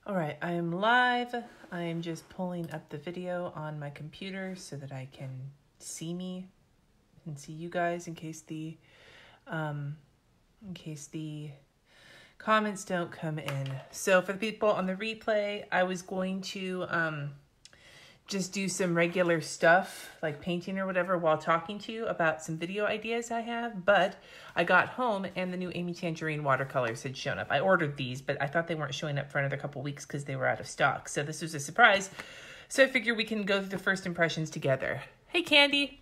All right, I am live. I am just pulling up the video on my computer so that I can see me and see you guys in case the comments don't come in. So for the people on the replay, I was going to just do some regular stuff like painting or whatever while talking to you about some video ideas I have, but I got home and the new Amy Tangerine watercolors had shown up. I ordered these, but I thought they weren't showing up for another couple weeks because they were out of stock. So this was a surprise. So I figured we can go through the first impressions together. Hey, Candy.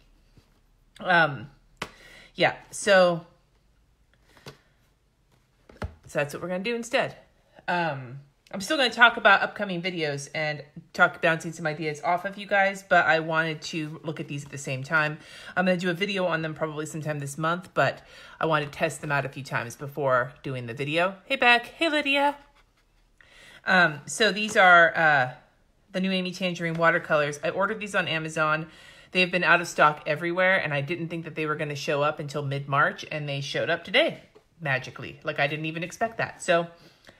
Yeah, so that's what we're going to do instead. I'm still going to talk about upcoming videos and talk bouncing some ideas off of you guys, but I wanted to look at these at the same time. I'm going to do a video on them probably sometime this month, but I want to test them out a few times before doing the video. Hey, Beck. Hey, Lydia. So these are the new Amy Tangerine watercolors. I ordered these on Amazon. They have been out of stock everywhere, and I didn't think that they were going to show up until mid-March, and they showed up today, magically. Like, I didn't even expect that. So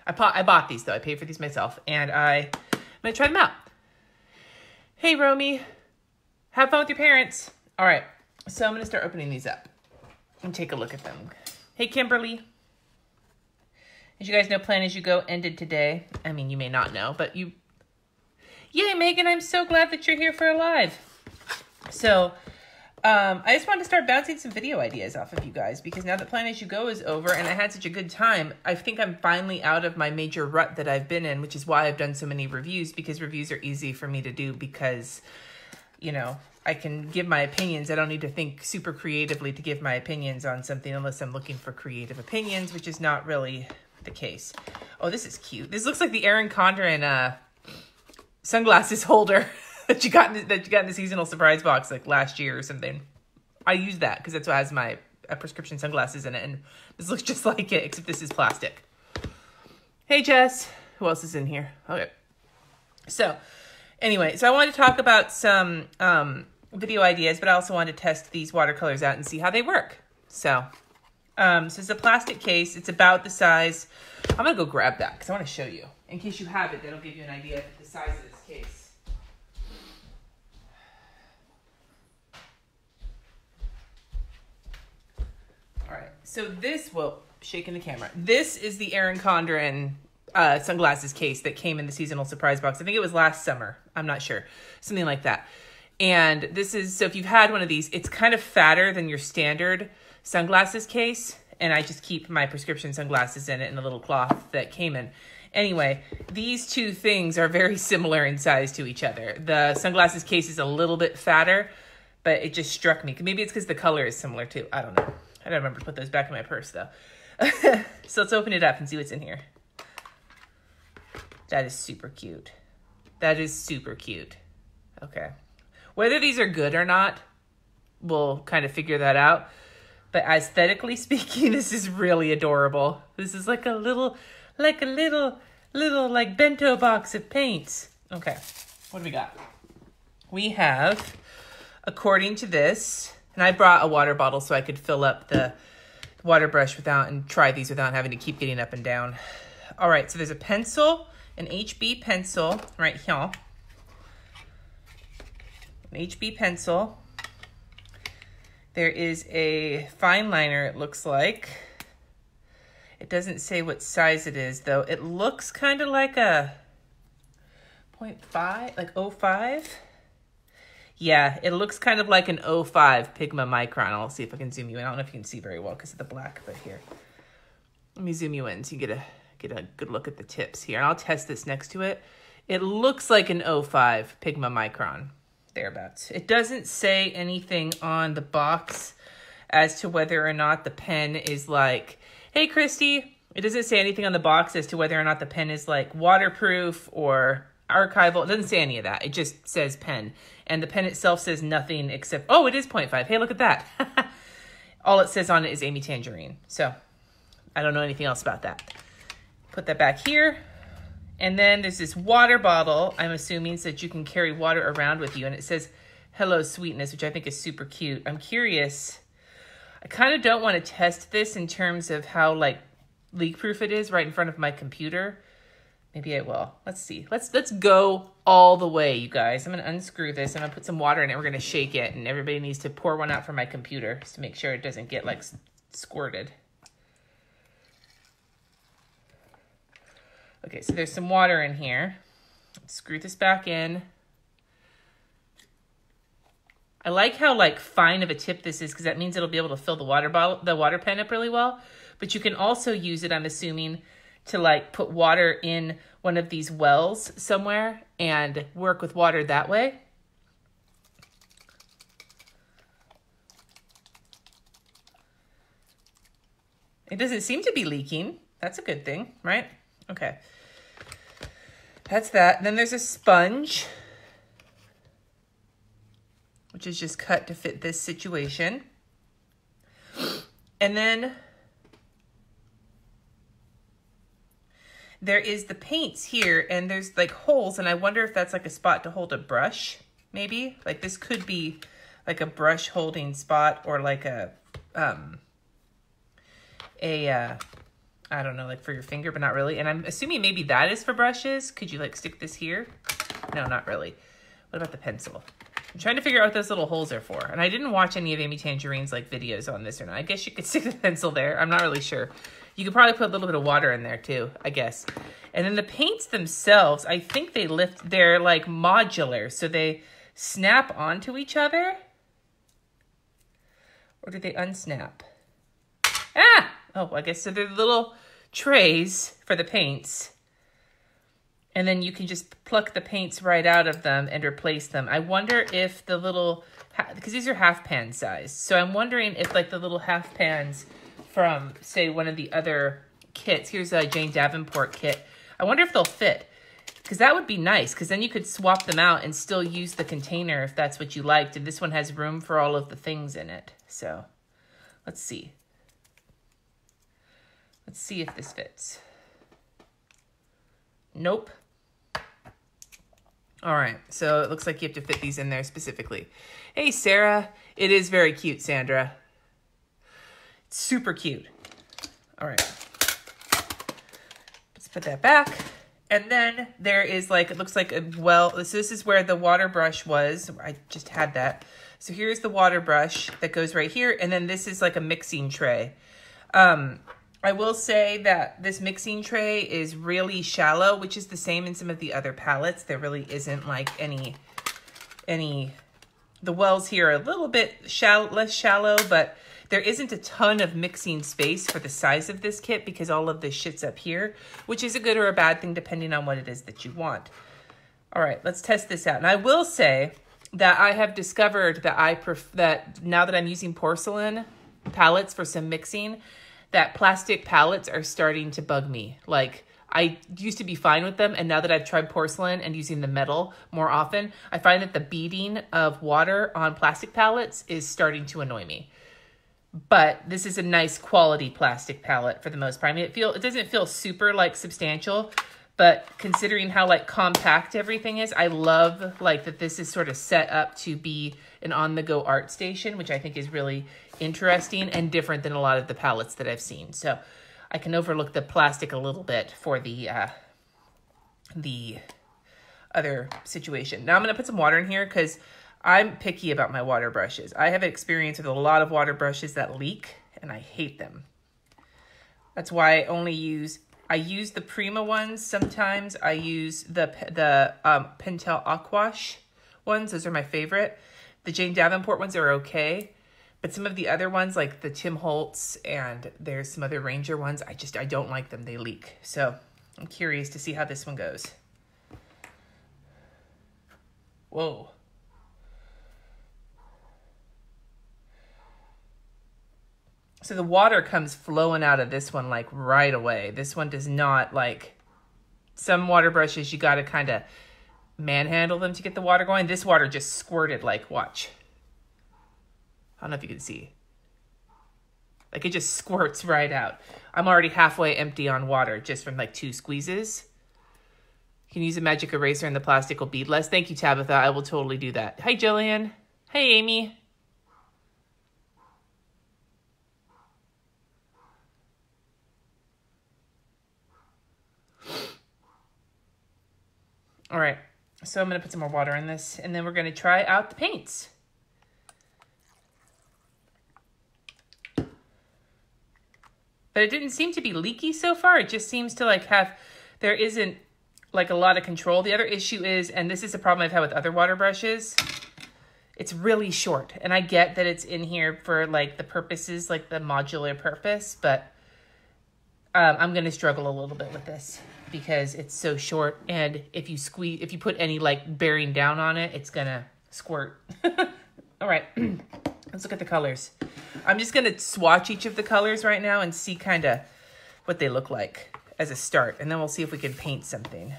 I bought these, though. I paid for these myself, and I'm going to try them out. Hey, Romy. Have fun with your parents. All right, so I'm going to start opening these up and take a look at them. Hey, Kimberly. As you guys know, Plan As You Go ended today. I mean, you may not know, but you... Yay, Megan, I'm so glad that you're here for a live. So, I just wanted to start bouncing some video ideas off of you guys because now that Plan As You Go is over and I had such a good time, I think I'm finally out of my major rut that I've been in, which is why I've done so many reviews, because reviews are easy for me to do because, you know, I can give my opinions. I don't need to think super creatively to give my opinions on something unless I'm looking for creative opinions, which is not really the case. Oh, this is cute. This looks like the Erin Condren sunglasses holder that you got in the seasonal surprise box like last year or something. I use that because that's what has my prescription sunglasses in it, and this looks just like it, except this is plastic. Hey, Jess. Who else is in here? Okay. So, anyway, so I wanted to talk about some video ideas, but I also wanted to test these watercolors out and see how they work. So it's a plastic case. It's about the size. I'm going to go grab that because I want to show you. In case you have it, that'll give you an idea of the size of this case. All right, so this, well, shaking the camera. This is the Erin Condren sunglasses case that came in the seasonal surprise box. I think it was last summer. I'm not sure. Something like that. And this is, so if you've had one of these, it's kind of fatter than your standard sunglasses case. And I just keep my prescription sunglasses in it in a little cloth that came in. Anyway, these two things are very similar in size to each other. The sunglasses case is a little bit fatter, but it just struck me. Maybe it's because the color is similar too. I don't know. I don't remember to put those back in my purse though. So let's open it up and see what's in here. That is super cute. That is super cute. Okay. Whether these are good or not, we'll kind of figure that out. But aesthetically speaking, this is really adorable. This is like a little bento box of paints. Okay. What do we got? We have, according to this, and I brought a water bottle so I could fill up the water brush and try these without having to keep getting up and down. All right, so there's a pencil, an HB pencil right here. An HB pencil. There is a fine liner, it looks like. It doesn't say what size it is, though. It looks kind of like a 0.5, like 0.5. Yeah, it looks kind of like an 0.5 Pigma Micron. I'll see if I can zoom you in. I don't know if you can see very well because of the black, but here. Let me zoom you in so you get a good look at the tips here. And I'll test this next to it. It looks like an 0.5 Pigma Micron, thereabouts. It doesn't say anything on the box as to whether or not the pen is like, hey, Christy. It doesn't say anything on the box as to whether or not the pen is like waterproof or archival. It doesn't say any of that. It just says pen. And the pen itself says nothing except, oh, it is 0.5. Hey, look at that. All it says on it is Amy Tangerine. So I don't know anything else about that. Put that back here. And then there's this water bottle, I'm assuming, so that you can carry water around with you. And it says, Hello Sweetness, which I think is super cute. I'm curious. I kind of don't want to test this in terms of how like leak proof it is right in front of my computer. Maybe I will. Let's see. Let's go all the way, you guys. I'm going to unscrew this. I'm going to put some water in it. We're going to shake it. And everybody needs to pour one out for my computer just to make sure it doesn't get like squirted. Okay, so there's some water in here. Let's screw this back in. I like how like fine of a tip this is because that means it'll be able to fill the water pen up really well. But you can also use it, I'm assuming, to like put water in one of these wells somewhere and work with water that way. It doesn't seem to be leaking. That's a good thing, right? Okay. That's that. Then there's a sponge, which is just cut to fit this situation. And then there is the paints here, and there's like holes, and I wonder if that's like a spot to hold a brush, maybe. Like this could be like a brush holding spot, or like a I don't know, like for your finger, but not really. And I'm assuming maybe that is for brushes. Could you like stick this here? No, not really. What about the pencil? I'm trying to figure out what those little holes are for. And I didn't watch any of Amy Tangerine's like videos on this or not. I guess you could stick the pencil there. I'm not really sure. You could probably put a little bit of water in there too, I guess. And then the paints themselves, I think they lift, they're like modular. So they snap onto each other. Or do they unsnap? Ah! Oh, I guess so they're little trays for the paints. And then you can just pluck the paints right out of them and replace them. I wonder if the little, because these are half pan size. So I'm wondering if like the little half pans from, say, one of the other kits. Here's a Jane Davenport kit. I wonder if they'll fit. Because that would be nice. Because then you could swap them out and still use the container if that's what you liked. And this one has room for all of the things in it. So let's see. Let's see if this fits. Nope. All right, so it looks like you have to fit these in there specifically. Hey, Sarah. It is very cute, Sandra. It's super cute. All right. Let's put that back. And then there is like, it looks like a well, this is where the water brush was. I just had that. So here's the water brush that goes right here. And then this is like a mixing tray. I will say that this mixing tray is really shallow, which is the same in some of the other palettes. There really isn't like any, the wells here are a little bit less shallow, but there isn't a ton of mixing space for the size of this kit because all of this shit's up here, which is a good or a bad thing depending on what it is that you want. All right, let's test this out. And I will say that I have discovered that that now that I'm using porcelain palettes for some mixing, that plastic palettes are starting to bug me. Like, I used to be fine with them, and now that I've tried porcelain and using the metal more often, I find that the beading of water on plastic palettes is starting to annoy me. But this is a nice quality plastic palette for the most part. I mean, it doesn't feel super like substantial, but considering how like compact everything is, I love like that this is sort of set up to be an on-the-go art station, which I think is really interesting and different than a lot of the palettes that I've seen. So I can overlook the plastic a little bit for the other situation. Now I'm going to put some water in here because I'm picky about my water brushes. I have experience with a lot of water brushes that leak, and I hate them. That's why I use the Prima ones. Sometimes I use the Pentel Aquash ones. Those are my favorite. The Jane Davenport ones are okay. But some of the other ones, like the Tim Holtz and there's some other Ranger ones, I don't like them. They leak. So I'm curious to see how this one goes. Whoa. So the water comes flowing out of this one like right away. This one does not like, some water brushes, you got to kind of manhandle them to get the water going. This water just squirted like, watch. I don't know if you can see. Like it just squirts right out. I'm already halfway empty on water just from like 2 squeezes. You can use a magic eraser and the plastic will bead less. Thank you, Tabitha. I will totally do that. Hi, Jillian. Hey, Amy. All right, so I'm gonna put some more water in this, and then we're gonna try out the paints. But it didn't seem to be leaky so far. It just seems to like there isn't like a lot of control. The other issue is, and this is a problem I've had with other water brushes, it's really short. And I get that it's in here for like the purposes, like the modular purpose, but I'm gonna struggle a little bit with this because it's so short. And if you put any like bearing down on it, it's gonna squirt. All right, let's look at the colors. I'm just gonna swatch each of the colors right now and see kind of what they look like as a start. And then we'll see if we can paint something.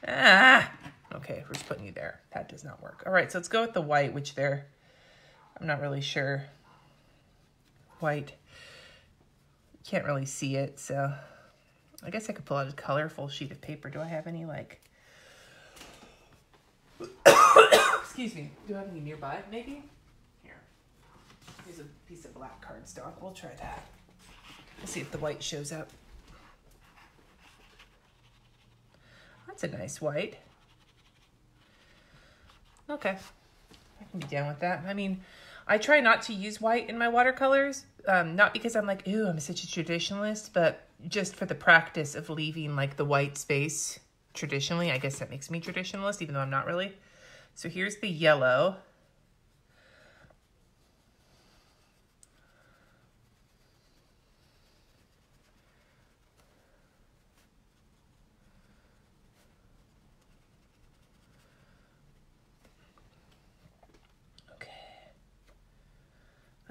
Okay, we're just putting you there. That does not work. All right, so let's go with the white, which I'm not really sure. White, can't really see it, so I guess I could pull out a colorful sheet of paper. Do I have any like, excuse me, do I have any nearby maybe? Here, here's a piece of black cardstock. We'll try that. We'll see if the white shows up. That's a nice white. Okay, I can be down with that. I mean, I try not to use white in my watercolors, not because I'm like, ooh, I'm such a traditionalist, but just for the practice of leaving like the white space traditionally. I guess that makes me traditionalist, even though I'm not really. So here's the yellow.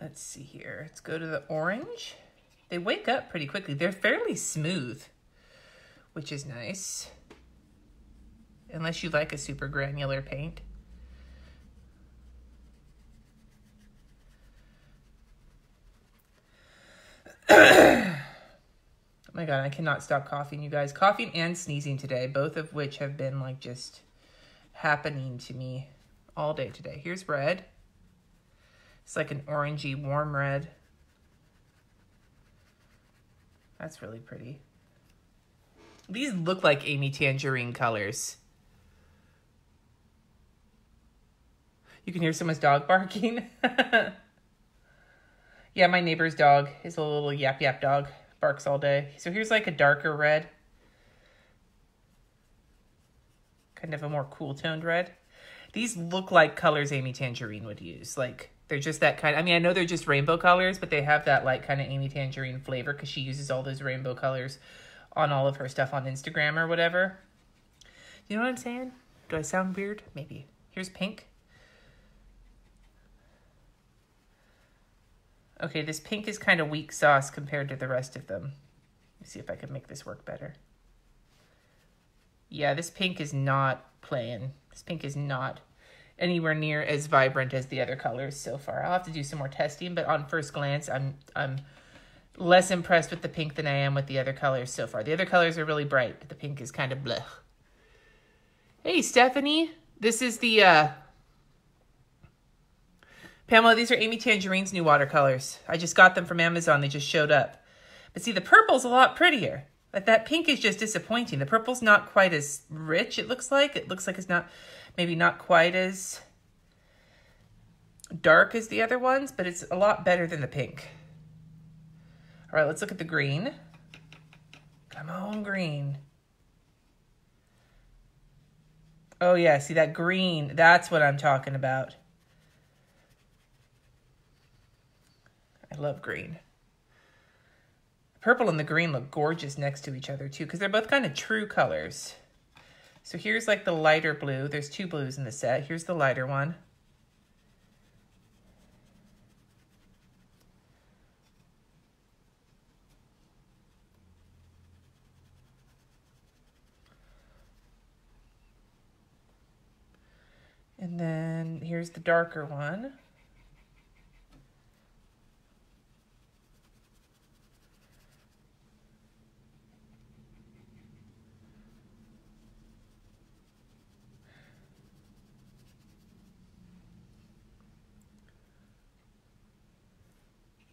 Let's see here. Let's go to the orange. They wake up pretty quickly. They're fairly smooth, which is nice. Unless you like a super granular paint. Oh my God, I cannot stop coughing, you guys. Coughing and sneezing today, both of which have been like just happening to me all day today. Here's red. It's like an orangey warm red. That's really pretty. These look like Amy Tangerine colors. You can hear someone's dog barking. Yeah, my neighbor's dog is a little yap yap dog. Barks all day. So here's like a darker red. Kind of a more cool toned red. These look like colors Amy Tangerine would use. Like, they're just that kind. I mean, I know they're just rainbow colors, but they have that like kind of Amy Tangerine flavor because she uses all those rainbow colors on all of her stuff on Instagram or whatever. You know what I'm saying? Do I sound weird? Maybe. Here's pink. Okay, this pink is kind of weak sauce compared to the rest of them. Let's see if I can make this work better. Yeah, this pink is not playing. This pink is not anywhere near as vibrant as the other colors so far. I'll have to do some more testing, but on first glance, I'm less impressed with the pink than I am with the other colors so far. The other colors are really bright, but the pink is kind of blech. Hey, Stephanie. This is the, Pamela, these are Amy Tangerine's new watercolors. I just got them from Amazon. They just showed up. But see, the purple's a lot prettier. But that pink is just disappointing. The purple's not quite as rich, it looks like. It looks like it's not, maybe not quite as dark as the other ones, but it's a lot better than the pink. All right, let's look at the green. Come on, green. Oh yeah, see that green, that's what I'm talking about. I love green. Purple and the green look gorgeous next to each other too, because they're both kind of true colors. So here's like the lighter blue. There's two blues in the set. Here's the lighter one. And then here's the darker one.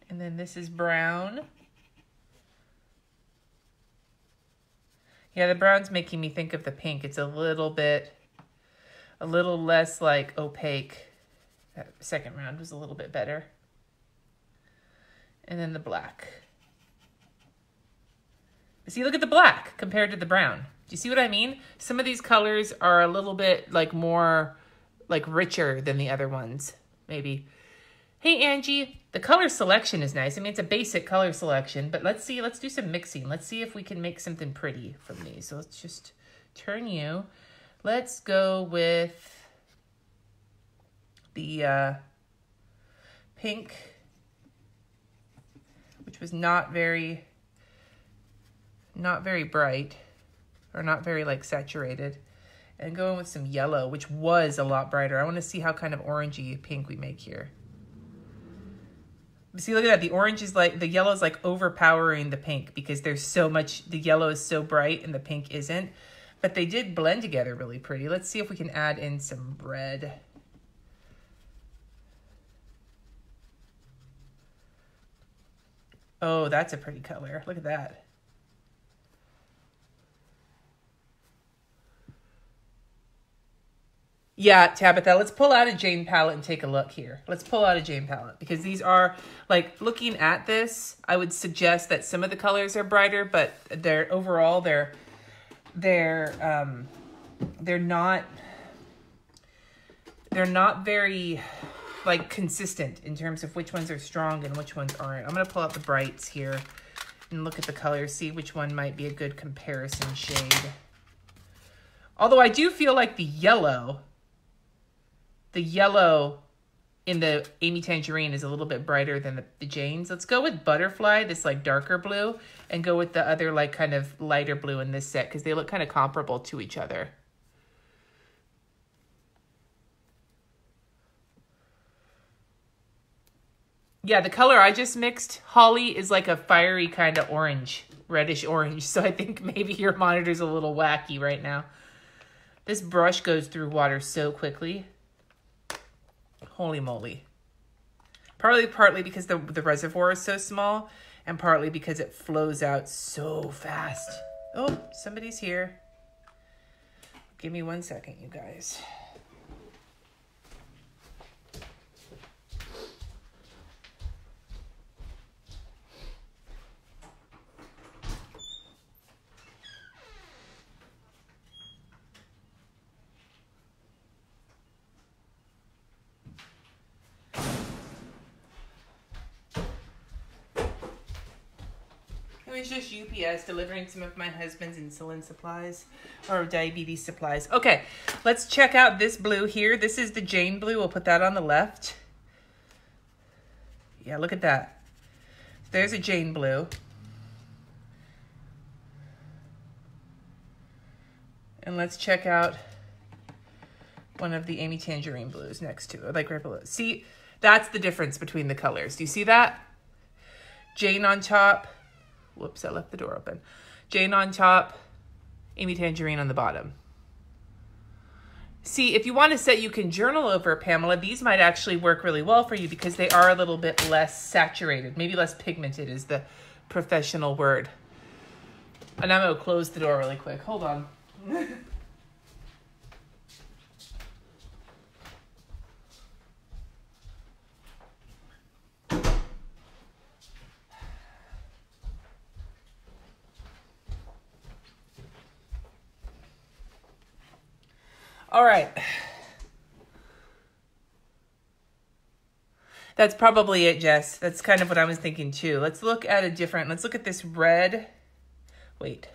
And then this is brown. Yeah, the brown's making me think of the pink. It's a little less like opaque. That second round was a little bit better. And then the black. See, look at the black compared to the brown. Do you see what I mean? Some of these colors are a little bit like more like richer than the other ones, maybe. Hey, Angie, the color selection is nice. I mean, it's a basic color selection, but let's see, let's do some mixing. Let's see if we can make something pretty from these. So let's just turn you. Let's go with the pink, which was not very bright, or not very like saturated, and going with some yellow, which was a lot brighter. I want to see how kind of orangey pink we make here. See, look at that. The orange is like, the yellow is like overpowering the pink because there's so much, the yellow is so bright and the pink isn't. But they did blend together really pretty. Let's see if we can add in some red. Oh, that's a pretty color. Look at that. Yeah, Tabitha, let's pull out a Jane palette and take a look here. Let's pull out a Jane palette because these are, like, looking at this, I would suggest that some of the colors are brighter, but they're overall, they're not very, like, consistent in terms of which ones are strong and which ones aren't. I'm going to pull out the brights here and look at the colors, see which one might be a good comparison shade. Although I do feel like the yellow in the Amy Tangerine is a little bit brighter than the Jane's. Let's go with Butterfly, this like darker blue, and go with the other like kind of lighter blue in this set because they look kind of comparable to each other. Yeah, the color I just mixed, Holly, is like a fiery kind of orange, reddish orange. So I think maybe your monitor's a little wacky right now. This brush goes through water so quickly. Holy moly. Partly because the reservoir is so small, and partly because it flows out so fast. Oh, somebody's here. Give me 1 second, you guys. It was just UPS delivering some of my husband's insulin supplies or diabetes supplies. Okay, let's check out this blue here. This is the Jane blue. We'll put that on the left. Yeah, look at that. There's a Jane blue. And let's check out one of the Amy Tangerine blues next to it, like right below. See, that's the difference between the colors. Do you see that? Jane on top. Whoops, I left the door open. Jane on top, Amy Tangerine on the bottom. See, if you want a set you can journal over, Pamela, these might actually work really well for you because they are a little bit less saturated. Maybe less pigmented is the professional word. And I'm going to close the door really quick. Hold on. All right. That's probably it, Jess. That's kind of what I was thinking too. Let's look at let's look at this red. Wait.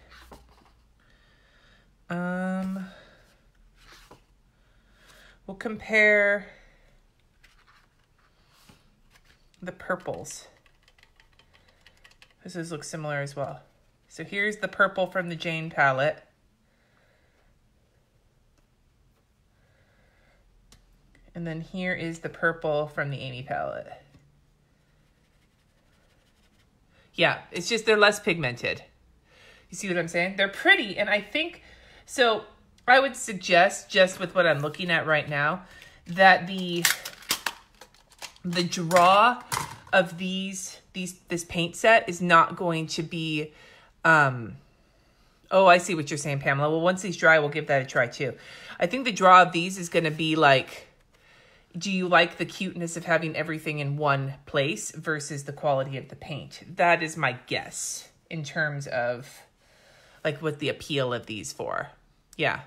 We'll compare the purples. This looks similar as well. So here's the purple from the Jane palette. And then here is the purple from the Amy palette. Yeah, it's just they're less pigmented. You see what I'm saying? They're pretty, and I think, so I would suggest, just with what I'm looking at right now, that the draw of this paint set is not going to be Oh, I see what you're saying, Pamela. Well, once these dry, we'll give that a try too. I think the draw of these is going to be like, do you like the cuteness of having everything in one place versus the quality of the paint? That is my guess in terms of like what the appeal of these for. Yeah.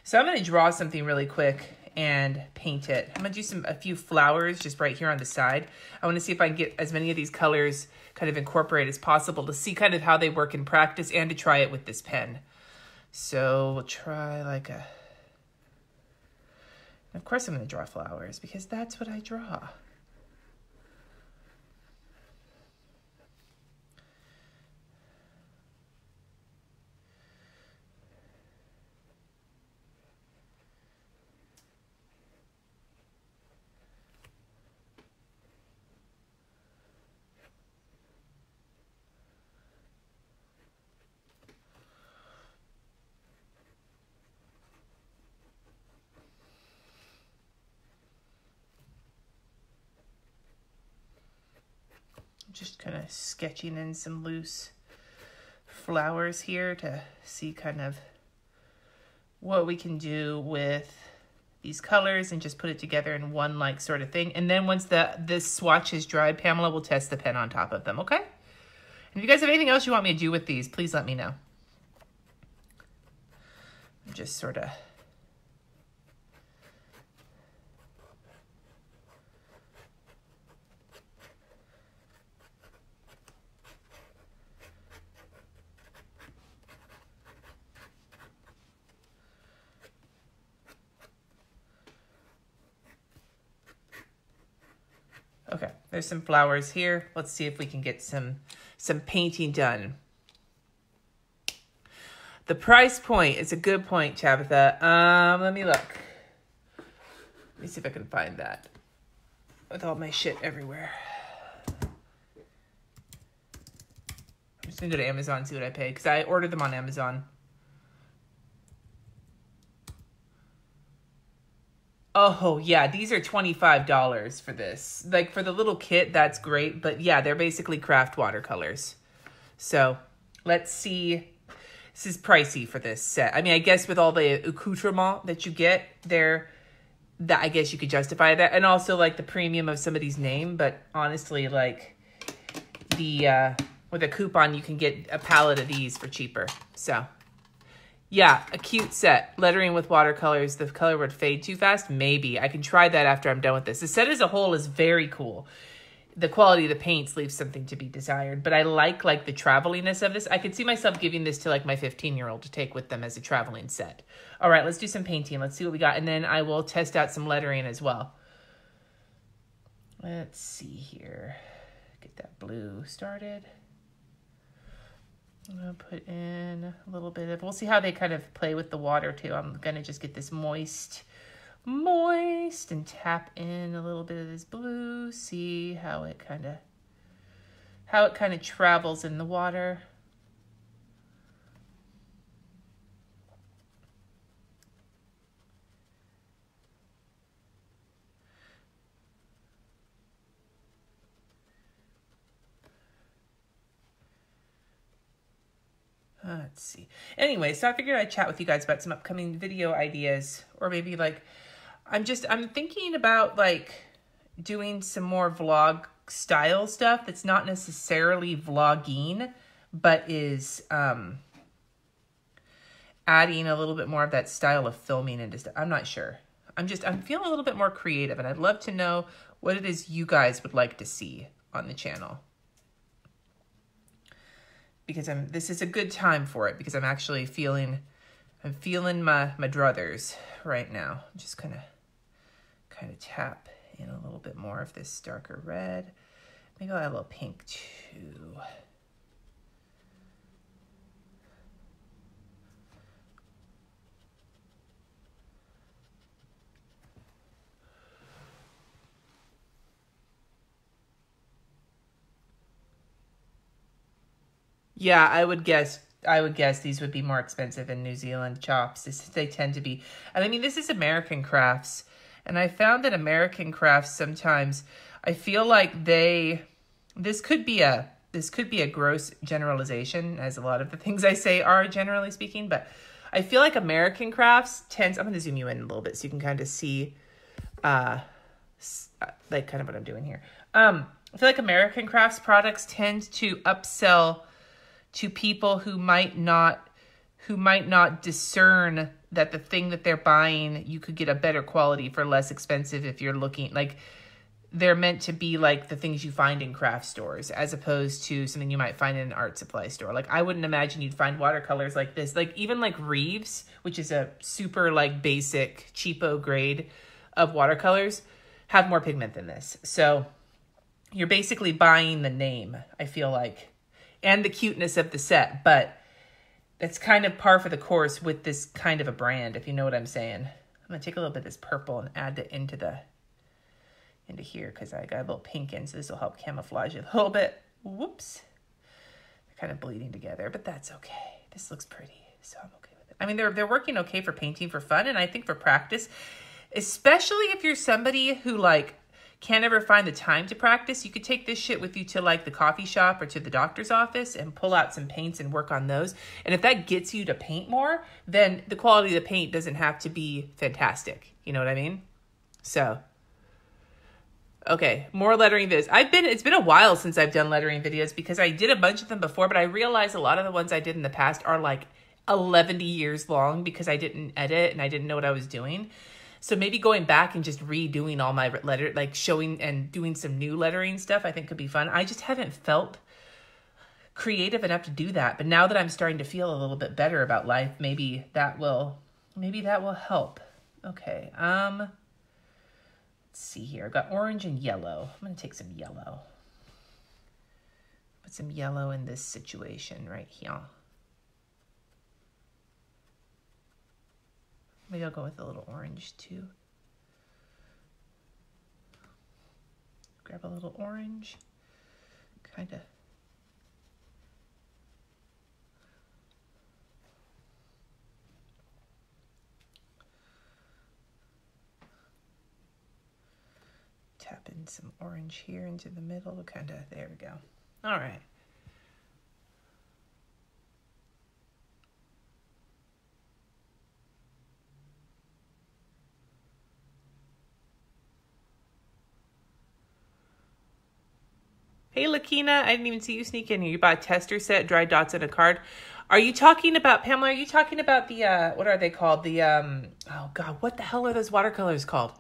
So I'm going to draw something really quick and paint it. I'm going to do a few flowers just right here on the side. I want to see if I can get as many of these colors kind of incorporated as possible to see kind of how they work in practice and to try it with this pen. So we'll try like a, of course I'm going to draw flowers because that's what I draw. Just kind of sketching in some loose flowers here to see kind of what we can do with these colors and just put it together in one like sort of thing. And then once this swatch is dried, Pamela will test the pen on top of them, okay? And if you guys have anything else you want me to do with these, please let me know. Just sort of okay, there's some flowers here. Let's see if we can get some painting done. The price point is a good point, Tabitha. Let me look. Let me see if I can find that with all my shit everywhere. I'm just gonna go to Amazon and see what I paid because I ordered them on Amazon. Oh, yeah, these are $25 for this. Like, for the little kit, that's great. But, yeah, they're basically craft watercolors. So, let's see. This is pricey for this set. I mean, I guess with all the accoutrement that you get, I guess you could justify that. And also, like, the premium of somebody's name. But, honestly, like, with a coupon, you can get a palette of these for cheaper. So... yeah, a cute set. Lettering with watercolors. The color would fade too fast? Maybe. I can try that after I'm done with this. The set as a whole is very cool. The quality of the paints leaves something to be desired. But I like the traveliness of this. I could see myself giving this to, like, my 15-year-old to take with them as a traveling set. All right, let's do some painting. Let's see what we got. And then I will test out some lettering as well. Let's see here. Get that blue started. I'm going to put in a little bit of, we'll see how they kind of play with the water too. I'm going to just get this moist, and tap in a little bit of this blue. See how it kind of travels in the water. Let's see. Anyway, so I figured I'd chat with you guys about some upcoming video ideas, or maybe like, I'm thinking about like doing some more vlog style stuff that's not necessarily vlogging, but is adding a little bit more of that style of filming into stuff. I'm not sure. I'm feeling a little bit more creative, and I'd love to know what it is you guys would like to see on the channel. Because this is a good time for it, because I'm actually feeling my druthers right now. I'm just gonna kind of tap in a little bit more of this darker red. Maybe I'll add a little pink too. Yeah, I would guess these would be more expensive in New Zealand chops. They tend to be. And I mean, this is American crafts. And I found that American crafts sometimes, I feel like this could be a this could be a gross generalization, as a lot of the things I say are, generally speaking, but I feel like American crafts tends, I'm going to zoom you in a little bit so you can kind of see, like kind of what I'm doing here. I feel like American crafts products tend to upsell to people who might not discern that the thing that they're buying, you could get a better quality for less expensive if you're looking, like, they're meant to be like the things you find in craft stores as opposed to something you might find in an art supply store. Like, I wouldn't imagine you'd find watercolors like this. Like, even like Reeves, which is a super like basic cheapo grade of watercolors, have more pigment than this. So you're basically buying the name, I feel like, and the cuteness of the set, but that's kind of par for the course with this kind of a brand, if you know what I'm saying. I'm gonna take a little bit of this purple and add it into here, because I got a little pink in, so this will help camouflage it a little bit. Whoops. They're kind of bleeding together, but that's okay. This looks pretty, so I'm okay with it. I mean, they're working okay for painting for fun, and I think for practice, especially if you're somebody who like can't ever find the time to practice, you could take this shit with you to like the coffee shop or to the doctor's office and pull out some paints and work on those. And if that gets you to paint more, then the quality of the paint doesn't have to be fantastic. You know what I mean? So, okay, more lettering videos. It's been a while since I've done lettering videos because I did a bunch of them before, but I realized a lot of the ones I did in the past are like 11 years long because I didn't edit and I didn't know what I was doing. So maybe going back and just redoing all my letter, like showing and doing some new lettering stuff, I think could be fun. I just haven't felt creative enough to do that. But now that I'm starting to feel a little bit better about life, maybe that will help. Okay. Let's see here. I've got orange and yellow. I'm going to take some yellow. Put some yellow in this situation right here. Maybe I'll go with a little orange too. Grab a little orange, kind of. Tap in some orange here into the middle, kind of, there we go. All right. Hey, Lakina, I didn't even see you sneak in here. You bought a tester set, dry dots, and a card. Are you talking about, Pamela, are you talking about the, what are they called? The, oh God, what the hell are those watercolors called?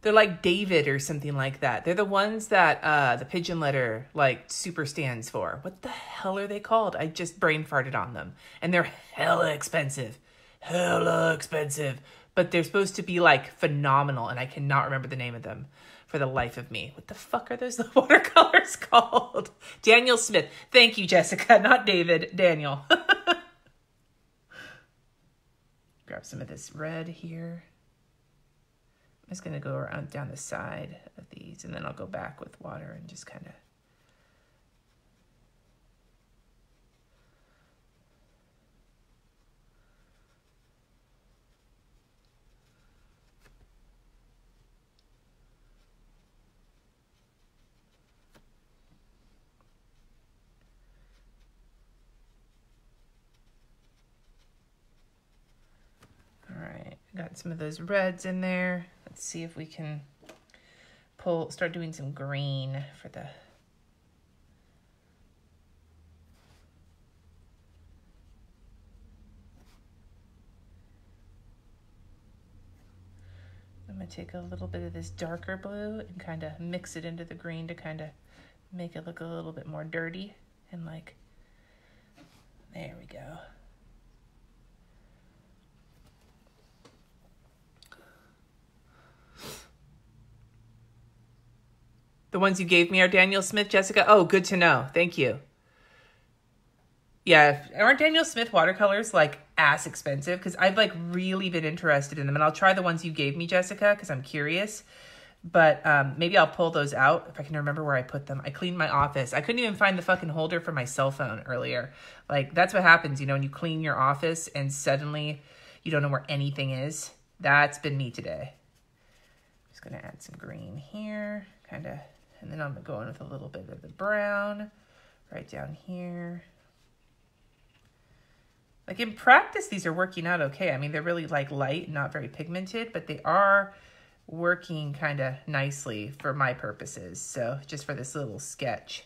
They're like David or something like that. They're the ones that the pigeon letter, like, super stands for. What the hell are they called? I just brain farted on them. And they're hella expensive. Hella expensive. But they're supposed to be, like, phenomenal, and I cannot remember the name of them for the life of me. What the fuck are those watercolors called? Daniel Smith. Thank you, Jessica. Not David. Daniel. Grab some of this red here. I'm just going to go around down the side of these, and then I'll go back with water and just kind of. Got some of those reds in there. Let's see if we can start doing some green for the. I'm gonna take a little bit of this darker blue and kind of mix it into the green to kind of make it look a little bit more dirty and like, there we go. The ones you gave me are Daniel Smith, Jessica. Oh, good to know. Thank you. Yeah, aren't Daniel Smith watercolors like ass expensive? Because I've like really been interested in them, and I'll try the ones you gave me, Jessica, because I'm curious. But maybe I'll pull those out if I can remember where I put them. I cleaned my office. I couldn't even find the fucking holder for my cell phone earlier. Like, that's what happens, you know, when you clean your office and suddenly you don't know where anything is. That's been me today. I'm just going to add some green here, kind of. And then I'm going with a little bit of the brown right down here. Like in practice, these are working out okay. I mean, they're really like light, not very pigmented, but they are working kind of nicely for my purposes. So just for this little sketch.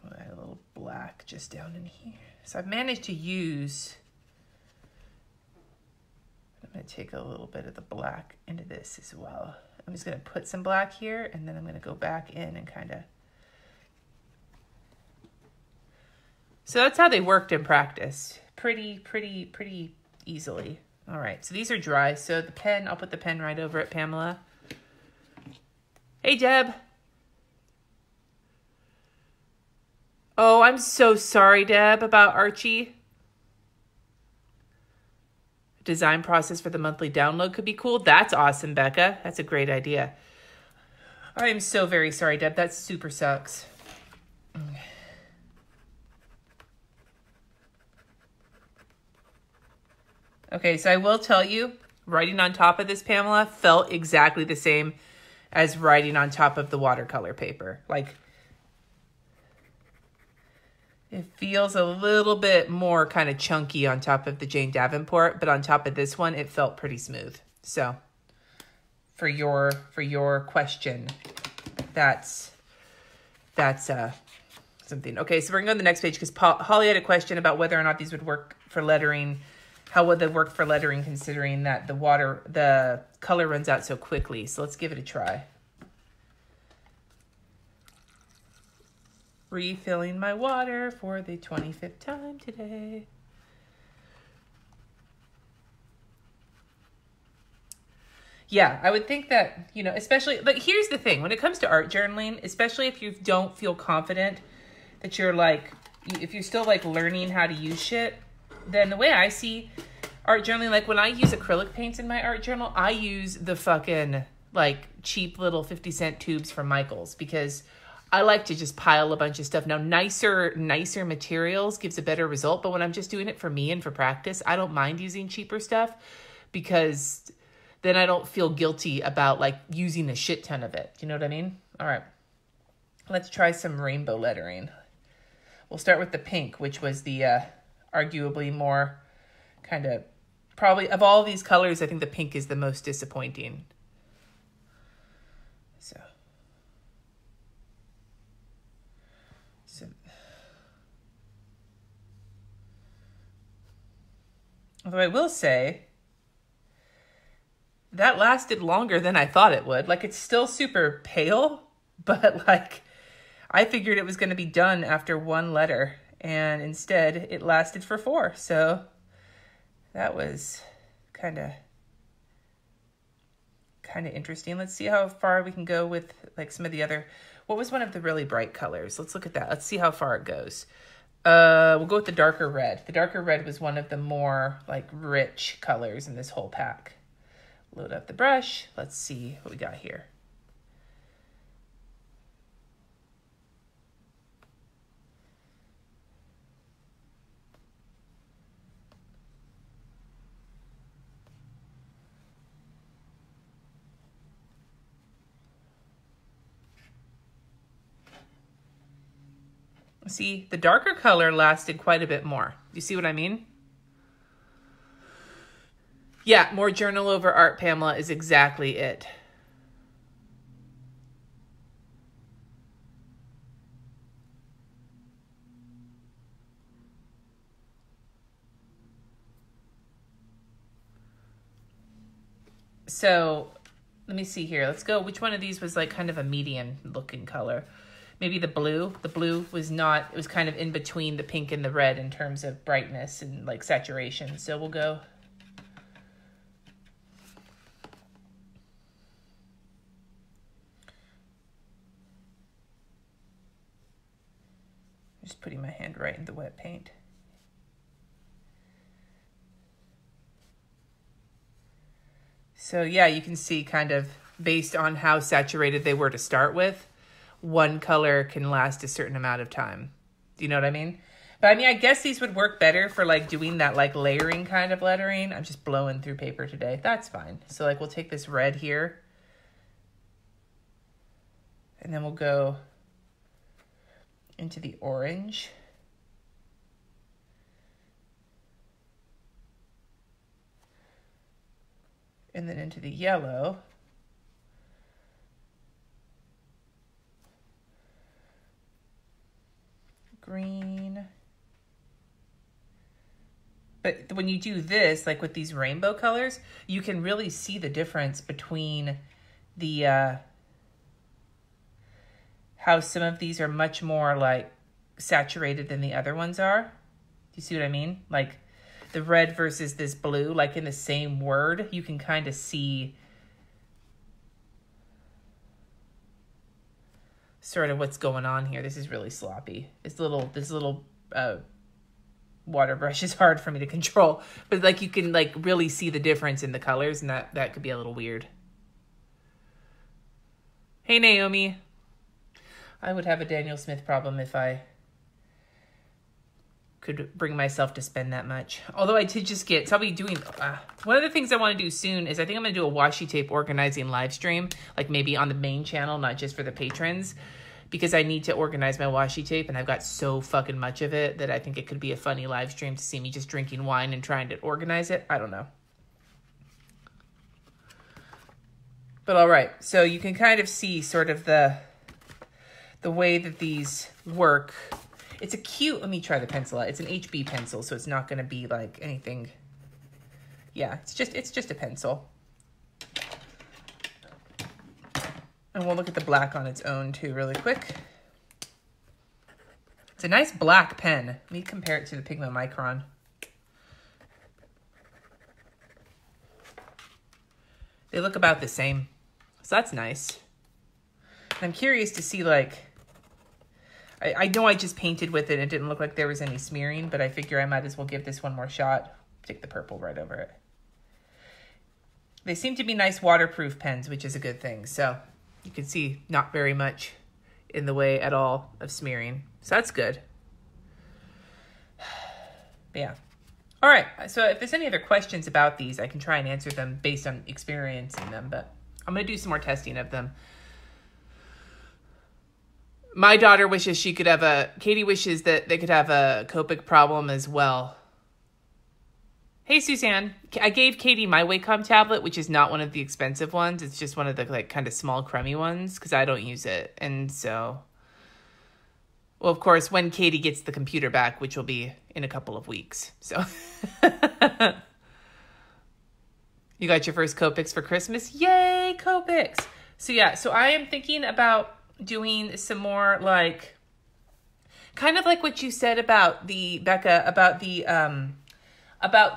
I'll add a little black just down in here. So I've managed to use, I'm going to take a little bit of the black into this as well. I'm just going to put some black here, and then I'm going to go back in and kind of. So that's how they worked in practice. Pretty easily. All right, so these are dry. So the pen, I'll put the pen right over it, Pamela. Hey, Deb. Oh, I'm so sorry, Deb, about Archie. Design process for the monthly download could be cool. That's awesome, Becca. That's a great idea. I am so very sorry, Deb. That super sucks. Okay, so I will tell you, writing on top of this, Pamela, felt exactly the same as writing on top of the watercolor paper. Like, it feels a little bit more kind of chunky on top of the Jane Davenport, but on top of this one, it felt pretty smooth. So for your question, that's something. Okay, so we're gonna go to the next page because Holly had a question about whether or not these would work for lettering. How would they work for lettering considering that the color runs out so quickly? So let's give it a try. Refilling my water for the 25th time today. Yeah, I would think that, you know, especially, but here's the thing. When it comes to art journaling, especially if you don't feel confident that you're like, if you're still like learning how to use shit, then the way I see art journaling, like when I use acrylic paints in my art journal, I use the fucking like cheap little 50-cent tubes from Michael's because I like to just pile a bunch of stuff. Now, nicer materials gives a better result, but when I'm just doing it for me and for practice, I don't mind using cheaper stuff because then I don't feel guilty about like using a shit ton of it. You know what I mean? All right, let's try some rainbow lettering. We'll start with the pink, which was the arguably more kind of, probably of all these colors, I think the pink is the most disappointing. Although I will say, that lasted longer than I thought it would. Like, it's still super pale, but like, I figured it was going to be done after one letter, and instead it lasted for 4. So that was kind of interesting. Let's see how far we can go with like some of the other, what was one of the really bright colors? Let's look at that. Let's see how far it goes. We'll go with the darker red. The darker red was one of the more like rich colors in this whole pack. Load up the brush. Let's see what we got here. See, the darker color lasted quite a bit more. You see what I mean? Yeah, more journal over art, Pamela, is exactly it. So let me see here. Let's go. Which one of these was like kind of a median looking color? Maybe the blue. The blue was not, it was kind of in between the pink and the red in terms of brightness and like saturation. So we'll go. Just putting my hand right in the wet paint. So yeah, you can see kind of based on how saturated they were to start with, one color can last a certain amount of time. Do you know what I mean? But I mean, I guess these would work better for like doing that like layering kind of lettering. I'm just blowing through paper today. That's fine. So like we'll take this red here. And then we'll go into the orange. And then into the yellow. Green. But when you do this, like with these rainbow colors, you can really see the difference between the, how some of these are much more like saturated than the other ones are. Do you see what I mean? Like the red versus this blue, like in the same word, you can kind of see sort of what's going on here. This is really sloppy. This little water brush is hard for me to control, but like you can like really see the difference in the colors, and that could be a little weird. Hey Naomi, I would have a Daniel Smith problem if I could bring myself to spend that much. Although I did just get, so I'll be doing, one of the things I want to do soon is I think I'm going to do a washi tape organizing live stream, like maybe on the main channel, not just for the patrons, because I need to organize my washi tape, and I've got so fucking much of it that I think it could be a funny live stream to see me just drinking wine and trying to organize it. I don't know. But all right, so you can kind of see sort of the way that these work. It's a cute, let me try the pencil out. It's an HB pencil, so it's not going to be like anything. Yeah, it's just a pencil. And we'll look at the black on its own too really quick. It's a nice black pen. Let me compare it to the Pigma Micron. They look about the same. So that's nice. And I'm curious to see like, I know I just painted with it. It didn't look like there was any smearing, but I figure I might as well give this one more shot. Take the purple right over it. They seem to be nice waterproof pens, which is a good thing. So you can see not very much in the way at all of smearing. So that's good. Yeah. All right. So if there's any other questions about these, I can try and answer them based on experiencing them, but I'm going to do some more testing of them. My daughter wishes she could have Katie wishes that they could have a Copic problem as well. Hey, Suzanne, I gave Katie my Wacom tablet, which is not one of the expensive ones. It's just one of the like kind of small crummy ones because I don't use it. And so, well, of course, when Katie gets the computer back, which will be in a couple of weeks. So you got your first Copics for Christmas? Yay, Copics. So yeah, so I am thinking about doing some more like, kind of like what you said about Becca, about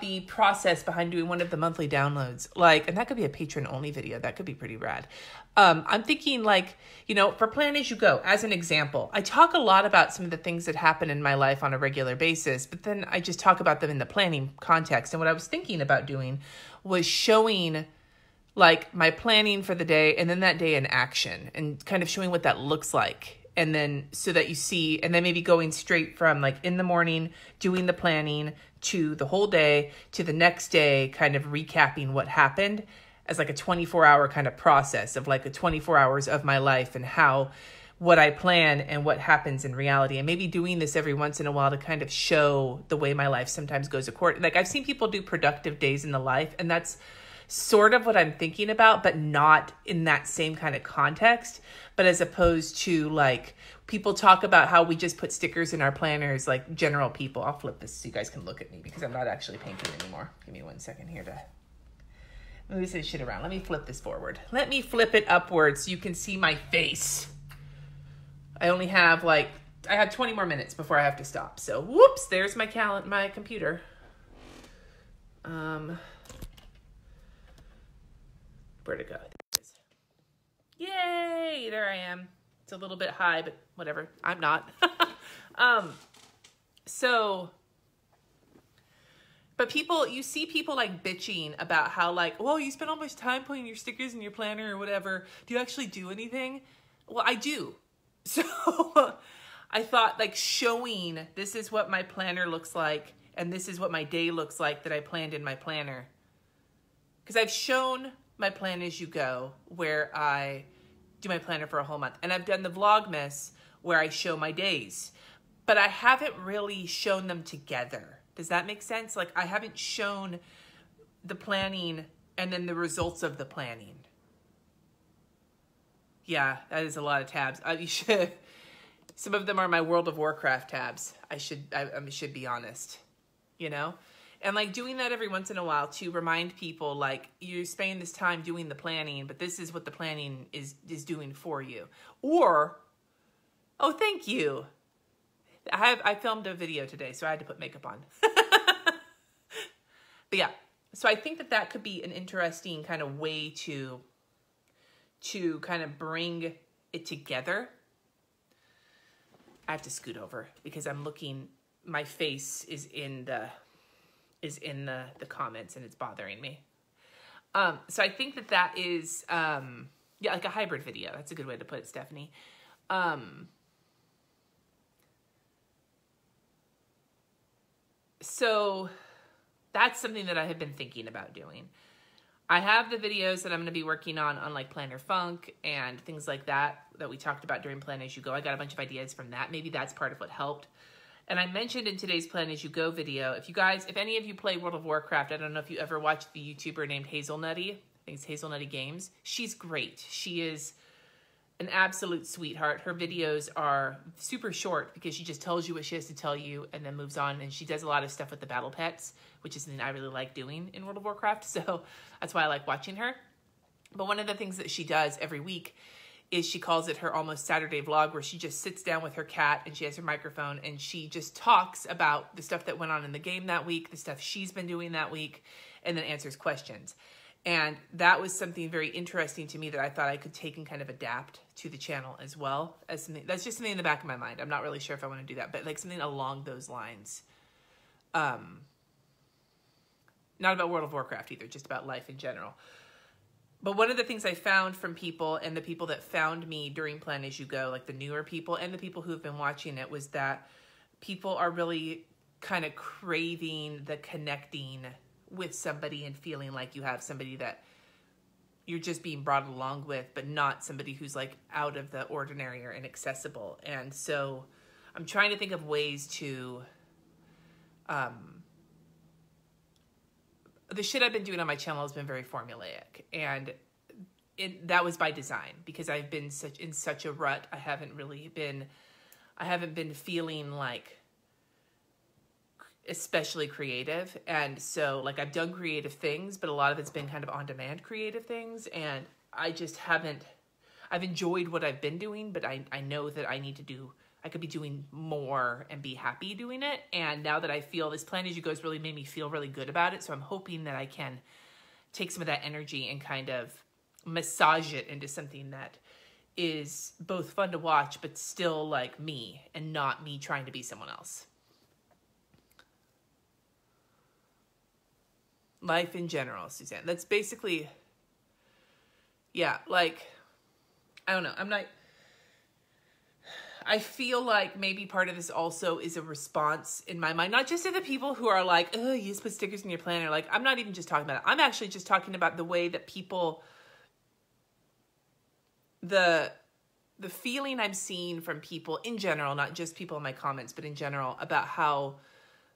the process behind doing one of the monthly downloads. Like, and that could be a patron only video. That could be pretty rad. I'm thinking like, you know, for Plan As You Go, as an example, I talk a lot about some of the things that happen in my life on a regular basis, but then I just talk about them in the planning context. And what I was thinking about doing was showing like my planning for the day and then that day in action and kind of showing what that looks like. And then so that you see, and then maybe going straight from like in the morning, doing the planning to the whole day to the next day, kind of recapping what happened as like a 24-hour kind of process of like a 24 hours of my life and how what I plan and what happens in reality. And maybe doing this every once in a while to kind of show the way my life sometimes goes according. Like I've seen people do productive days in the life, and that's sort of what I'm thinking about, but not in that same kind of context. But as opposed to like people talk about how we just put stickers in our planners, like general people. I'll flip this so you guys can look at me because I'm not actually painting anymore. Give me 1 second here to move this shit around. Let me flip this forward. Let me flip it upwards so you can see my face. I only have I have 20 more minutes before I have to stop. So whoops, there's my computer. Where'd it go? Yay, there I am. It's a little bit high, but whatever. I'm not. But people, you see people like bitching about how like, well, you spend all much time putting your stickers in your planner or whatever. Do you actually do anything? Well, I do. So I thought like showing this is what my planner looks like and this is what my day looks like that I planned in my planner. Because I've shown my plan as you go where I do my planner for a whole month. And I've done the Vlogmas where I show my days. But I haven't really shown them together. Does that make sense? Like I haven't shown the planning and then the results of the planning. Yeah, that is a lot of tabs. You should. Some of them are my World of Warcraft tabs. I should be honest, you know? And like doing that every once in a while to remind people like you're spending this time doing the planning, but this is what the planning is doing for you. Or, oh, thank you. I filmed a video today, so I had to put makeup on. But yeah, so I think that that could be an interesting kind of way to kind of bring it together. I have to scoot over because I'm looking, my face is in the comments and it's bothering me. So I think that that is, yeah, like a hybrid video. That's a good way to put it, Stephanie. So that's something that I have been thinking about doing. I have the videos that I'm going to be working on like Planner Funk and things like that we talked about during Plan As You Go. I got a bunch of ideas from that. Maybe that's part of what helped. And I mentioned in today's Plan As You Go video, if any of you play World of Warcraft, I don't know if you ever watched the YouTuber named Hazelnutty. I think it's Hazelnutty Games. She's great. She is an absolute sweetheart. Her videos are super short because she just tells you what she has to tell you and then moves on. And she does a lot of stuff with the battle pets, which is something I really like doing in World of Warcraft. So that's why I like watching her. But one of the things that she does every week is she calls it her almost Saturday vlog, where she just sits down with her cat and she has her microphone and she just talks about the stuff that went on in the game that week, the stuff she's been doing that week, and then answers questions. And that was something very interesting to me that I thought I could take and kind of adapt to the channel as well as something that's just something in the back of my mind. I'm not really sure if I want to do that, but like something along those lines. Not about World of Warcraft either, just about life in general. But one of the things I found from people and the people that found me during Plan As You Go, like the newer people and the people who have been watching it, was that people are really kind of craving the connecting with somebody and feeling like you have somebody that you're just being brought along with, but not somebody who's like out of the ordinary or inaccessible. And so I'm trying to think of ways to, the shit I've been doing on my channel has been very formulaic, and that was by design because I've been in such a rut. I haven't been feeling like especially creative. And so like I've done creative things, but a lot of it's been kind of on-demand creative things. And I just haven't, I've enjoyed what I've been doing, but I know that I could be doing more and be happy doing it. And now that I feel this Plan As You Go has really made me feel really good about it. So I'm hoping that I can take some of that energy and kind of massage it into something that is both fun to watch, but still like me and not me trying to be someone else. Life in general, Suzanne. That's basically, yeah, like, I don't know. I feel like maybe part of this also is a response in my mind, not just to the people who are like, oh, you just put stickers in your planner. Like, I'm not even just talking about it. I'm actually just talking about the way that people, the feeling I'm seeing from people in general, not just people in my comments, but in general, about how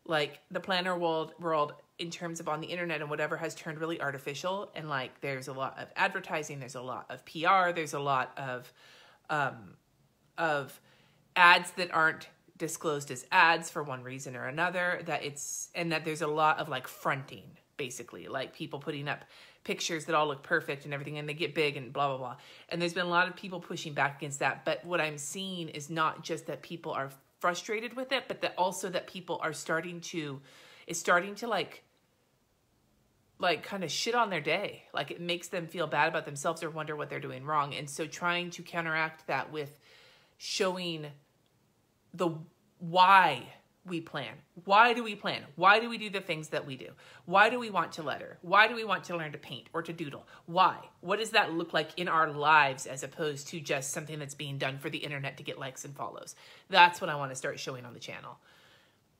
like the planner world in terms of on the internet and whatever has turned really artificial. And like, there's a lot of advertising, there's a lot of PR, there's a lot of ads that aren't disclosed as ads for one reason or another, and that there's a lot of like fronting, basically, like people putting up pictures that all look perfect and everything, and they get big and blah, blah, blah. And there's been a lot of people pushing back against that. But what I'm seeing is not just that people are frustrated with it, but that also that people are starting to like kind of shit on their day. Like it makes them feel bad about themselves or wonder what they're doing wrong. And so trying to counteract that with showing the why we plan? Why do we plan? Why do we do the things that we do? Why do we want to letter? Why do we want to learn to paint or to doodle? Why? What does that look like in our lives as opposed to just something that's being done for the internet to get likes and follows? That's what I want to start showing on the channel.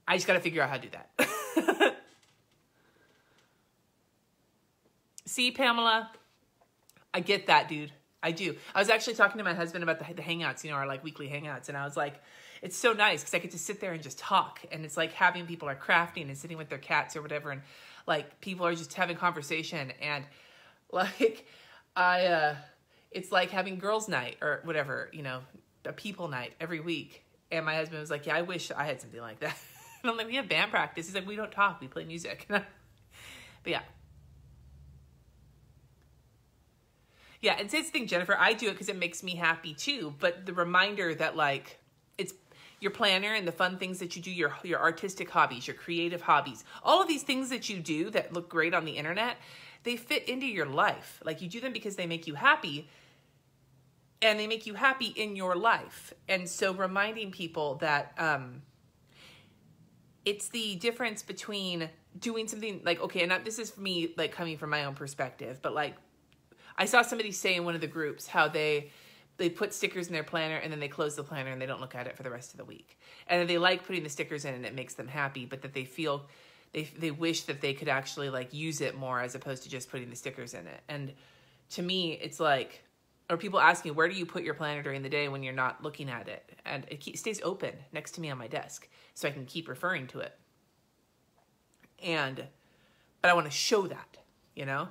I just got to figure out how to do that. See, Pamela, I get that, dude. I do. I was actually talking to my husband about the hangouts, you know, our like weekly hangouts. And I was like, it's so nice because I get to sit there and just talk. And it's like having people are crafting and sitting with their cats or whatever. And like people are just having conversation. And like it's like having girls' night or whatever, you know, a people night every week. And my husband was like, yeah, I wish I had something like that. And I'm like, we have band practice. He's like, we don't talk. We play music. But yeah. Yeah, and say the thing, Jennifer, I do it because it makes me happy too. But the reminder that like it's your planner and the fun things that you do, your artistic hobbies, your creative hobbies, all of these things that you do that look great on the internet, they fit into your life. Like you do them because they make you happy and they make you happy in your life. And so reminding people that it's the difference between doing something like, okay, and this is me like coming from my own perspective, but like I saw somebody say in one of the groups how they put stickers in their planner and then they close the planner and they don't look at it for the rest of the week. And then they like putting the stickers in and it makes them happy, but that they feel, they wish that they could actually like use it more as opposed to just putting the stickers in it. And to me, it's like, or people ask me, where do you put your planner during the day when you're not looking at it? And it stays open next to me on my desk so I can keep referring to it. But I want to show that, you know?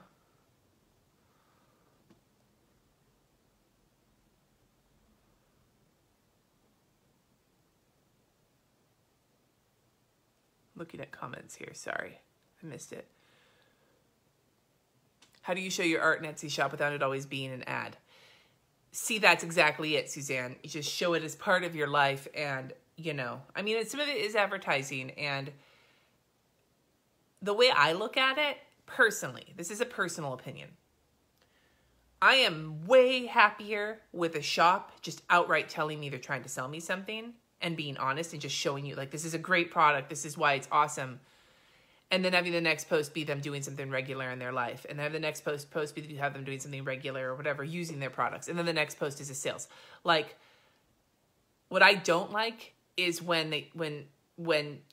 Looking at comments here. Sorry, I missed it. How do you show your art in Etsy shop without it always being an ad? See, that's exactly it, Suzanne. You just show it as part of your life and, you know, I mean, some of it is advertising. And the way I look at it, personally, this is a personal opinion. I am way happier with a shop just outright telling me they're trying to sell me something and being honest and just showing you like, this is a great product. This is why it's awesome. And then having the next post be them doing something regular in their life. And then have the next post be have them doing something regular or whatever, using their products. And then the next post is a sales. Like what I don't like is when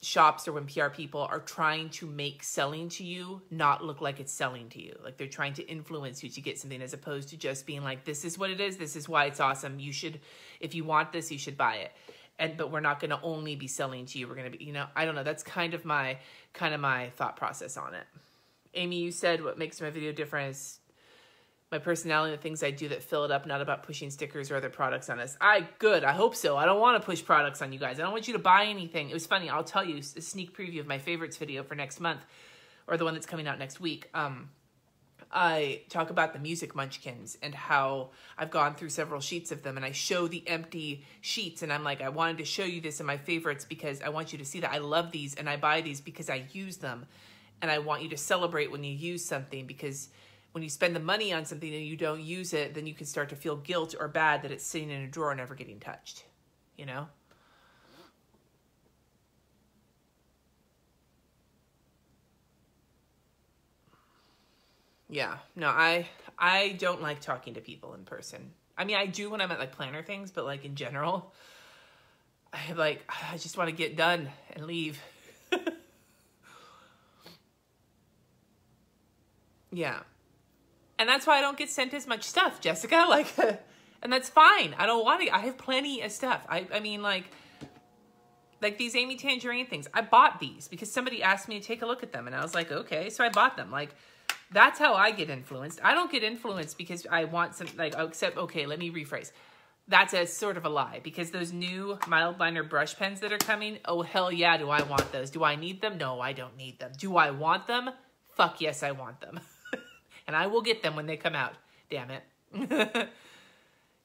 shops or when PR people are trying to make selling to you not look like it's selling to you. Like they're trying to influence you to get something as opposed to just being like, this is what it is. This is why it's awesome. You should, if you want this, you should buy it. But we're not going to only be selling to you. We're going to be, you know, I don't know. That's kind of my thought process on it. Amy, you said what makes my video different is my personality and the things I do that fill it up, not about pushing stickers or other products on us. Good. I hope so. I don't want to push products on you guys. I don't want you to buy anything. It was funny. I'll tell you a sneak preview of my favorites video for next month or the one that's coming out next week. I talk about the music munchkins and how I've gone through several sheets of them and I show the empty sheets and I'm like, I wanted to show you this in my favorites because I want you to see that I love these and I buy these because I use them. And I want you to celebrate when you use something because when you spend the money on something and you don't use it, then you can start to feel guilt or bad that it's sitting in a drawer never getting touched, you know? Yeah, no, I don't like talking to people in person. I mean, I do when I'm at like planner things, but like in general, I just want to get done and leave. Yeah. And that's why I don't get sent as much stuff, Jessica. Like, and that's fine. I don't want to. I have plenty of stuff. I mean, like these Amy Tangerine things. I bought these because somebody asked me to take a look at them. And I was like, okay. So I bought them. Like, that's how I get influenced. I don't get influenced because I want some, like, except, okay, let me rephrase. That's a sort of a lie because those new mild liner brush pens that are coming, oh, hell yeah, do I want those? Do I need them? No, I don't need them. Do I want them? Fuck yes, I want them. And I will get them when they come out. Damn it.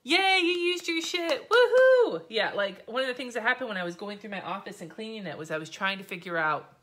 Yay, you used your shit. Woohoo! Yeah, like one of the things that happened when I was going through my office and cleaning it was I was trying to figure out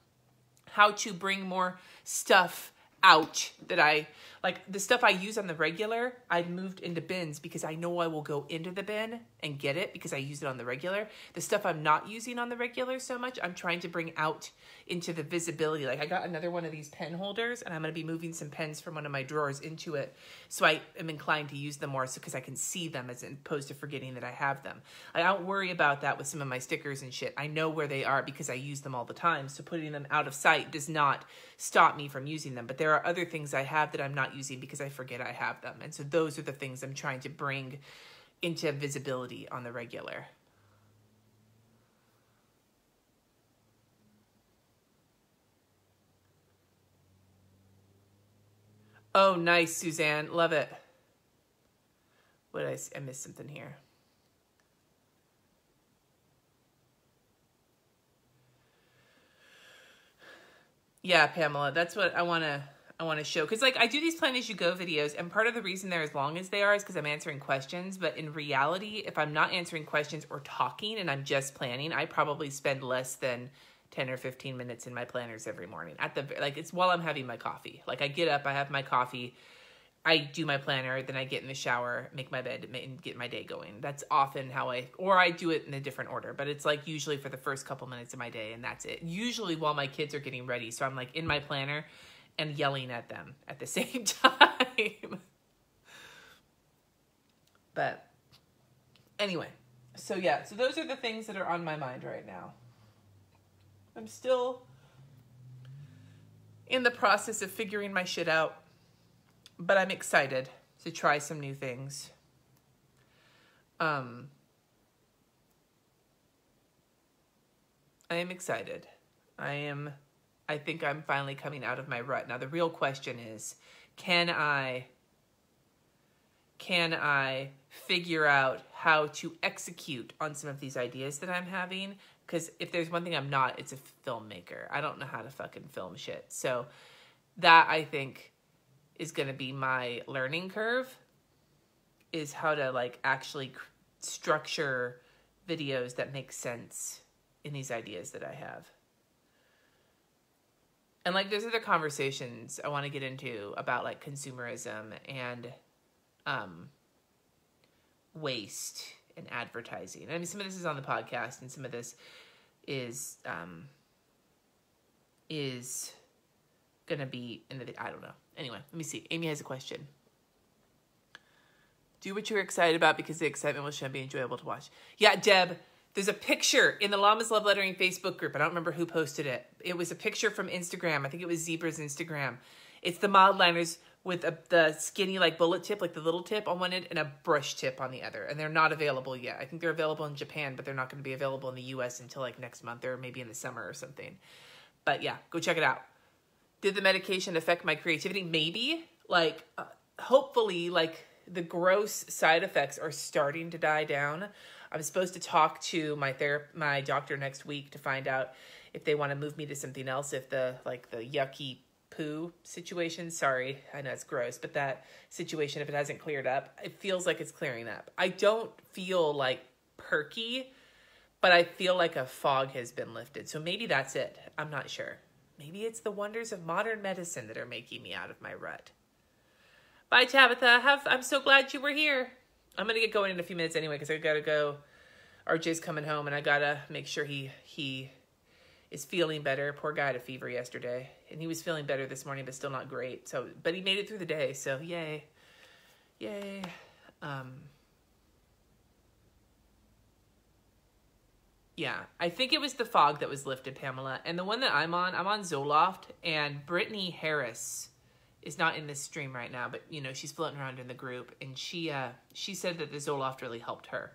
how to bring more stuff out that I, like the stuff I use on the regular, I've moved into bins because I know I will go into the bin and get it because I use it on the regular. The stuff I'm not using on the regular so much, I'm trying to bring out into the visibility. Like I got another one of these pen holders and I'm going to be moving some pens from one of my drawers into it. So I am inclined to use them more so because I can see them as opposed to forgetting that I have them. I don't worry about that with some of my stickers and shit. I know where they are because I use them all the time. So putting them out of sight does not stop me from using them. But there are other things I have that I'm not using because I forget I have them. And so those are the things I'm trying to bring into visibility on the regular. Oh, nice, Suzanne. Love it. What did I missed something here. Yeah, Pamela, that's what I want to show. Because, like, I do these plan as you go videos, and part of the reason they're as long as they are is because I'm answering questions. But in reality, if I'm not answering questions or talking and I'm just planning, I probably spend less than 10 or 15 minutes in my planners every morning. It's while I'm having my coffee. Like, I get up, I have my coffee, I do my planner, then I get in the shower, make my bed, and get my day going. That's often how or I do it in a different order, but it's like usually for the first couple minutes of my day, and that's it. Usually while my kids are getting ready, so I'm like in my planner and yelling at them at the same time. But anyway, so yeah, so those are the things that are on my mind right now. I'm still in the process of figuring my shit out, but I'm excited to try some new things. I am excited. I think I'm finally coming out of my rut. Now the real question is, can I figure out how to execute on some of these ideas that I'm having? Because if there's one thing I'm not, it's a filmmaker. I don't know how to fucking film shit. So that, I think, is going to be my learning curve, is how to like actually structure videos that make sense in these ideas that I have. And like there's other conversations I want to get into about like consumerism and waste and advertising. I mean, some of this is on the podcast and some of this is going to be in the, I don't know. Anyway, let me see. Amy has a question. Do what you're excited about because the excitement will should be enjoyable to watch. Yeah, Deb, there's a picture in the Llamas Love Lettering Facebook group. I don't remember who posted it. It was a picture from Instagram. I think it was Zebra's Instagram. It's the mild liners with the skinny like bullet tip, like the little tip on one end and a brush tip on the other. And they're not available yet. I think they're available in Japan, but they're not going to be available in the US until like next month or maybe in the summer or something. But yeah, go check it out. Did the medication affect my creativity? Maybe. Like, hopefully, like, the gross side effects are starting to die down. I'm supposed to talk to my doctor next week to find out if they want to move me to something else, if the yucky poo situation, sorry, I know it's gross, but that situation, if it hasn't cleared up, it feels like it's clearing up. I don't feel like perky, but I feel like a fog has been lifted. So maybe that's it. I'm not sure. Maybe it's the wonders of modern medicine that are making me out of my rut. Bye, Tabitha. I'm so glad you were here. I'm going to get going in a few minutes anyway because I got to go. RJ's coming home and I got to make sure he is feeling better. Poor guy had a fever yesterday. And he was feeling better this morning, but still not great. So, but he made it through the day. So yay. Yay. Yeah, I think it was the fog that was lifted, Pamela. And the one that I'm on Zoloft, and Brittany Harris is not in this stream right now, but you know, she's floating around in the group, and she said that the Zoloft really helped her.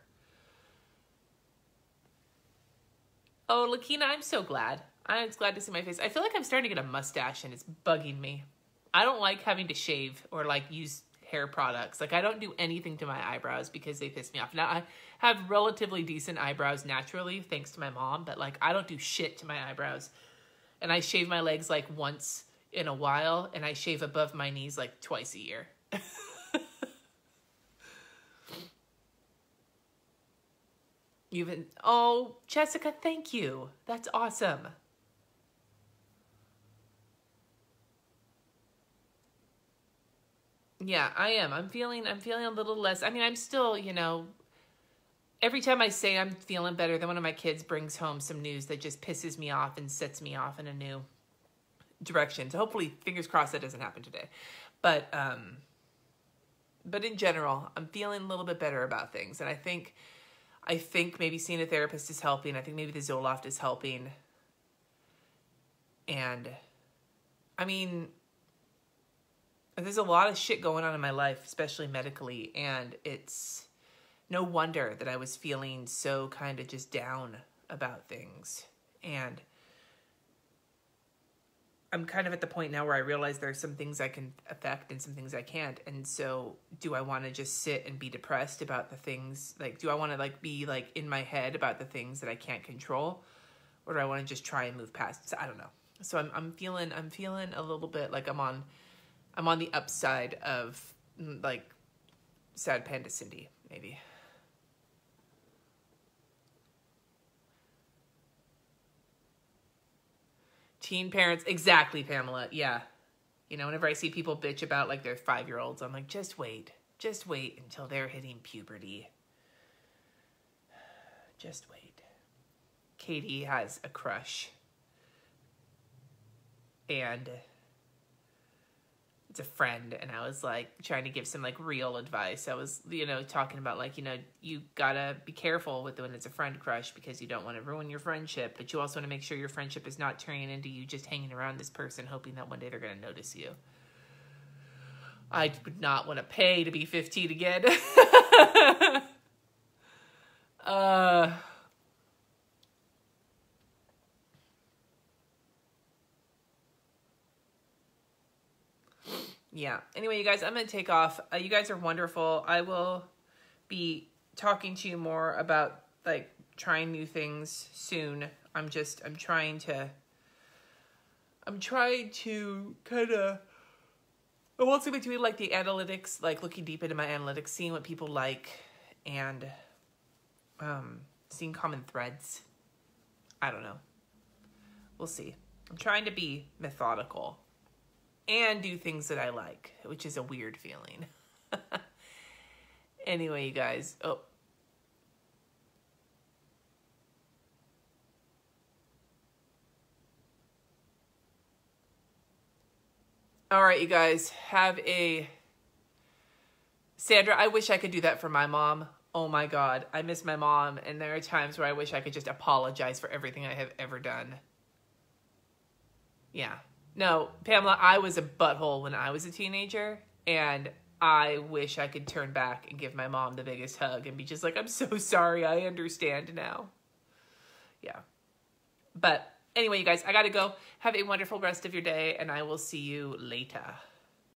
Oh, Lakina, I'm so glad. I'm glad to see my face. I feel like I'm starting to get a mustache and it's bugging me. I don't like having to shave or like use hair products. Like I don't do anything to my eyebrows because they piss me off. Now I have relatively decent eyebrows naturally thanks to my mom, but like I don't do shit to my eyebrows. And I shave my legs like once in a while, and I shave above my knees like twice a year. Oh, Jessica, thank you. That's awesome. Yeah, I am. I'm feeling a little less. I mean, I'm still, you know, every time I say I'm feeling better, then one of my kids brings home some news that just pisses me off and sets me off in a new direction. So hopefully, fingers crossed, that doesn't happen today. But in general, I'm feeling a little bit better about things. And I think maybe seeing a therapist is helping. I think maybe the Zoloft is helping. And I mean, there's a lot of shit going on in my life, especially medically. And it's no wonder that I was feeling so kind of just down about things. And I'm kind of at the point now where I realize there's some things I can affect and some things I can't. And so do I want to just sit and be depressed about the things? Like, do I want to like be like in my head about the things that I can't control? Or do I want to just try and move past? So I don't know. So I'm feeling a little bit like I'm on the upside of like sad Panda Cindy, maybe. Teen parents, exactly, Pamela. Yeah. You know, whenever I see people bitch about like their 5-year-olds, I'm like, just wait until they're hitting puberty. Just wait. Katie has a crush. And it's a friend, and I was like trying to give some like real advice. I was, you know, talking about like, you know, you gotta be careful with when it's a friend crush because you don't want to ruin your friendship, but you also want to make sure your friendship is not turning into you just hanging around this person hoping that one day they're going to notice you. I would not want to pay to be 15 again. Yeah. Anyway, you guys, I'm going to take off. You guys are wonderful. I will be talking to you more about like trying new things soon. I'm trying to kind of, I want to be doing like the analytics, like looking deep into my analytics, seeing what people like and seeing common threads. I don't know. We'll see. I'm trying to be methodical and do things that I like, which is a weird feeling. Anyway, you guys. Oh. All right, you guys. Sandra, I wish I could do that for my mom. Oh my God. I miss my mom, and there are times where I wish I could just apologize for everything I have ever done. Yeah. No, Pamela, I was a butthole when I was a teenager, and I wish I could turn back and give my mom the biggest hug and be just like, I'm so sorry, I understand now. Yeah. But anyway, you guys, I gotta go. Have a wonderful rest of your day, and I will see you later.